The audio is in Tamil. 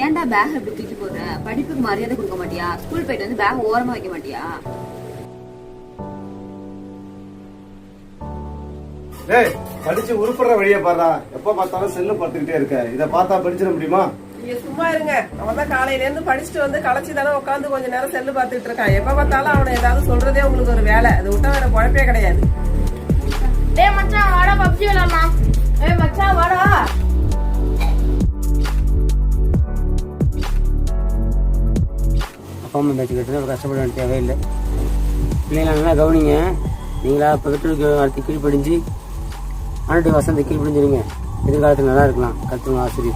ஏன்டா பேக் எப்படி தூக்கி போடுற? படிப்புக்கு மரியாதை கொடுக்க மாட்டியா? ஸ்கூல் போயிட்டு வந்து பேக் ஓரமா வைக்க மாட்டியா? டேய், படிச்சு உருப்படுற வழியை பாரா. எப்ப பார்த்தாலும் செல்லு பார்த்துக்கிட்டே இருக்க. இதை பார்த்தா படிச்சிட முடியுமா? நீங்க சும்மா இருங்க. அவன் தான் காலையில இருந்து படிச்சுட்டு வந்து களைச்சி தானே உட்காந்து கொஞ்ச நேரம் செல்லு பார்த்துட்டு இருக்கான். எப்ப பார்த்தாலும் அவனை ஏதாவது சொல்றதே உங்களுக்கு ஒரு வேலை. அதை விட்டா வேற குழப்பே கிடையாது. டேய் மச்சான் வாடா பப்ஜி விளையாடலாம். ஏய் மச்சான் வாடா. அப்பா அம்மா பேச்சு கேட்டு கஷ்டப்பட வேண்டிய தேவையில்லை. பிள்ளைங்களா நல்லா கவனிங்க. நீங்களா இப்போ வீட்டுக்கு அடுத்து கீழ் படிஞ்சு ஆண்டு வசந்த கீழ் படிஞ்சிருங்க. எதிர்காலத்தில் நல்லா இருக்கலாம். கற்றுங்க ஆசிரியர்.